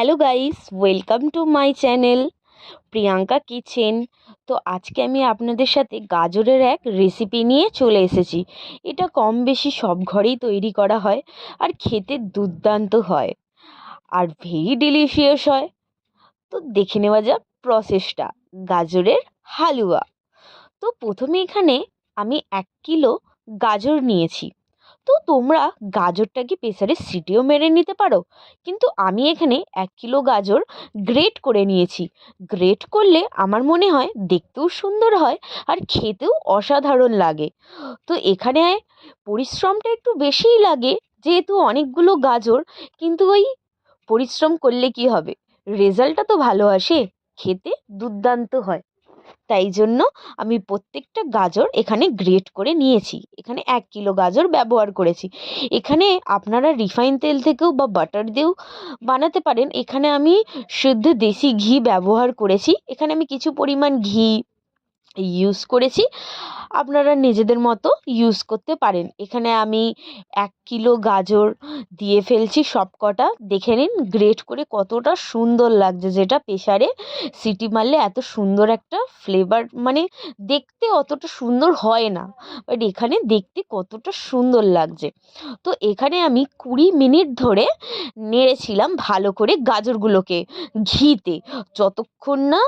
Hello guys, welcome to my channel Priyanka kitchen. তো আজকে আমি আপনাদের সাথে গাজরের এক রেসিপি নিয়ে চলে এসেছি। এটা কম বেশি সব ঘরেই তৈরি করা হয় আর খেতে দুর্দান্ত হয় আর ভেরি ডিলিশিয়াস হয়। তো দেখে নেওয়া যাক প্রসেসটা। গাজরের হালুয়া। তো প্রথমে এখানে আমি 1 কিলো গাজর নিয়েছি। তো তোমরা গাজরটাকে প্রেসারে সিটিও মেরে নিতে পারো, কিন্তু আমি এখানে 1 কিলো গাজর গ্রেট করে নিয়েছি। গ্রেট করলে আমার মনে হয় দেখতেও সুন্দর হয় আর খেতেও অসাধারণ লাগে। তো এখানে পরিশ্রমটা একটু বেশিই লাগে, যেহেতু অনেকগুলো গাজর, কিন্তু ওই পরিশ্রম করলে কি হবে, রেজাল্টটা তো ভালো আসে, খেতে দুর্দান্ত হয়। তাই জন্য আমি প্রত্যেকটা গাজর এখানে গ্রেট করে নিয়েছি। এখানে 1 কিলো গাজর ব্যবহার করেছি। এখানে আপনারা রিফাইন তেল থেকেও বা বাটার দিয়েও বানাতে পারেন। এখানে আমি শুদ্ধ দেশি ঘি ব্যবহার করেছি। এখানে আমি কিছু পরিমাণ ঘি ইউজ করেছি, আপনারা নিজেদের মতো ইউজ করতে পারেন। এখানে আমি 1 কিলো গাজর দিয়ে ফেলছি সব কটা। দেখে নিন গ্রেট করে কতটা সুন্দর লাগছে, যেটা প্রেসারে সিটি মারলে এত সুন্দর একটা ফ্লেভার, মানে দেখতে অতটা সুন্দর হয় না, বাট এখানে দেখতে কতটা সুন্দর লাগছে। তো এখানে আমি 20 মিনিট ধরে নেড়েছিলাম ভালো করে গাজরগুলোকে ঘিতে, যতক্ষণ না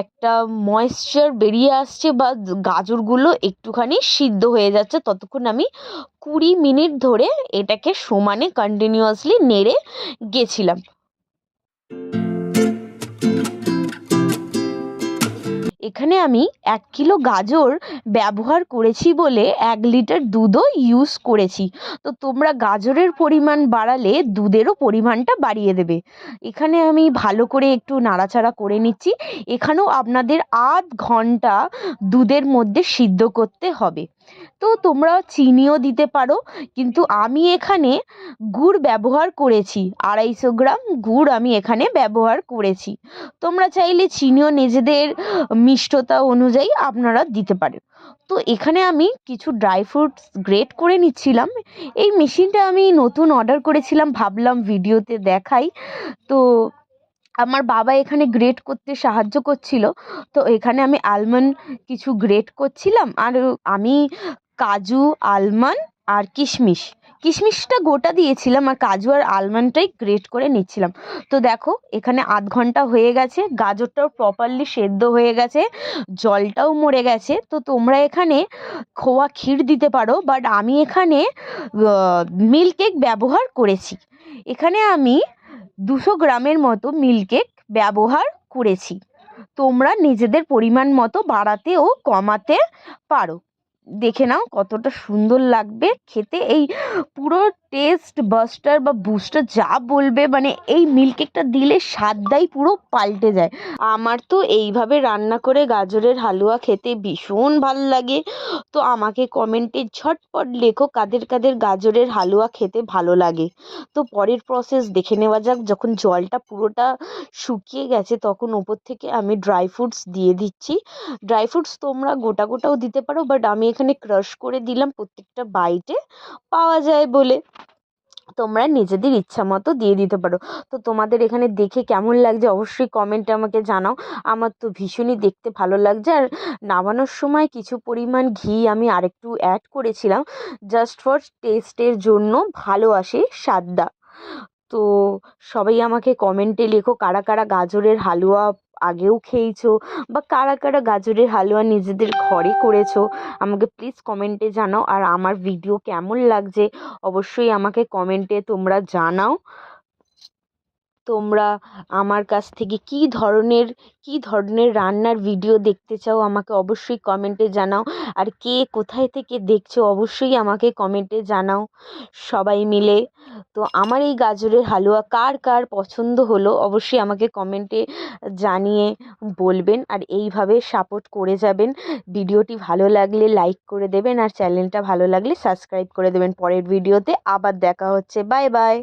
একটা ময়েশ্চার বেরিয়ে আসছে বা গাজরগুলো একটুখানি সিদ্ধ হয়ে যাচ্ছে, ততক্ষণ আমি 20 মিনিট ধরে এটাকে সমানে কন্টিনিউয়াসলি নেড়ে গেছিলাম। এখানে আমি 1 কিলো গাজর ব্যবহার করেছি বলে 1 লিটার দুধও ইউজ করেছি। তো তোমরা গাজরের পরিমাণ বাড়ালে দুধেরও পরিমাণটা বাড়িয়ে দেবে। এখানে আমি ভালো করে একটু নাড়াচাড়া করে নিচ্ছি। এখানেও আপনাদের আধ ঘন্টা দুধের মধ্যে সিদ্ধ করতে হবে। তো তোমরা চিনিও দিতে পারো, কিন্তু আমি এখানে গুড় ব্যবহার করেছি। 250 গ্রাম গুড় আমি এখানে ব্যবহার করেছি। তোমরা চাইলে চিনিও নিজেদের মিষ্টতা অনুযায়ী আপনারা দিতে পারেন। তো এখানে আমি কিছু ড্রাই ফ্রুটস গ্রেট করে নিচ্ছিলাম। এই মেশিনটা আমি নতুন অর্ডার করেছিলাম, ভাবলাম ভিডিওতে দেখাই। তো আমার বাবা এখানে গ্রেট করতে সাহায্য করছিল। তো এখানে আমি আলমন্ড কিছু গ্রেট করছিলাম, আর আমি কাজু, আলমন্ড আর কিশমিশটা গোটা দিয়েছিলাম, আর কাজু আর আলমন্ডটাই গ্রেট করে নিচ্ছিলাম। তো দেখো এখানে আধ ঘন্টা হয়ে গেছে, গাজরটাও প্রপারলি সেদ্ধ হয়ে গেছে, জলটাও মরে গেছে। তো তোমরা এখানে খোয়া ক্ষীর দিতে পারো, বাট আমি এখানে মিল্ক কেক ব্যবহার করেছি। এখানে আমি 200 গ্রামের মতো মিল্ক কেক ব্যবহার করেছি। তোমরা নিজেদের পরিমাণ মতো বাড়াতে ও কমাতে পারো। দেখে নাও কতটা সুন্দর লাগবে খেতে। এই পুরো টেস্ট বাস্টার বা বুস্টার যা বলবে, মানে এই মিল্ক কেকটা দিলে স্বাদটাই পুরো পাল্টে যায়। আমার তো এইভাবে রান্না করে গাজরের হালুয়া খেতে ভীষণ ভাল লাগে। তো আমাকে কমেন্টে ঝটপট লেখো কাদের কাদের গাজরের হালুয়া খেতে ভালো লাগে। তো পরের প্রসেস দেখে নেওয়া যাক। যখন জলটা পুরোটা শুকিয়ে গেছে, তখন ওপর থেকে আমি ড্রাই ফ্রুটস দিয়ে দিচ্ছি। ড্রাই ফ্রুটস তোমরা গোটা গোটাও দিতে পারো, বাট আমি এখানে ক্রাশ করে দিলাম, প্রত্যেকটা বাইটে পাওয়া যায় বলে। তোমরা নিজেদের ইচ্ছা মতো দিয়ে দিতে পারো। তো তোমাদের এখানে দেখে কেমন লাগছে অবশ্যই কমেন্টে আমাকে জানাও। আমার তো ভীষণই দেখতে ভালো লাগছে। আর নামানোর সময় কিছু পরিমাণ ঘি আমি আরেকটু অ্যাড করেছিলাম, জাস্ট ফর টেস্টের জন্য, ভালো আসে স্বাদটা। তো সবাই আমাকে কমেন্টে লেখো কারা কারা গাজরের হালুয়া আগেও খেয়েছো, বা কারা কারা গাজরের হালুয়া নিজেদের ঘরে করেছো, আমাকে প্লিজ কমেন্টে জানাও। আর আমার ভিডিও কেমন লাগছে অবশ্যই আমাকে কমেন্টে তোমরা জানাও। তোমরা আমার কাছ থেকে কী ধরনের রান্নার ভিডিও দেখতে চাও আমাকে অবশ্যই কমেন্টে জানাও। আর কে কোথায় থেকে দেখছো অবশ্যই আমাকে কমেন্টে জানাও সবাই মিলে। তো আমার এই গাজরের হালুয়া কার কার পছন্দ হলো অবশ্যই আমাকে কমেন্টে জানিয়ে বলবেন। আর এইভাবে সাপোর্ট করে যাবেন। ভিডিওটি ভালো লাগলে লাইক করে দেবেন, আর চ্যানেলটা ভালো লাগলে সাবস্ক্রাইব করে দেবেন। পরের ভিডিওতে আবার দেখা হচ্ছে। Bye bye.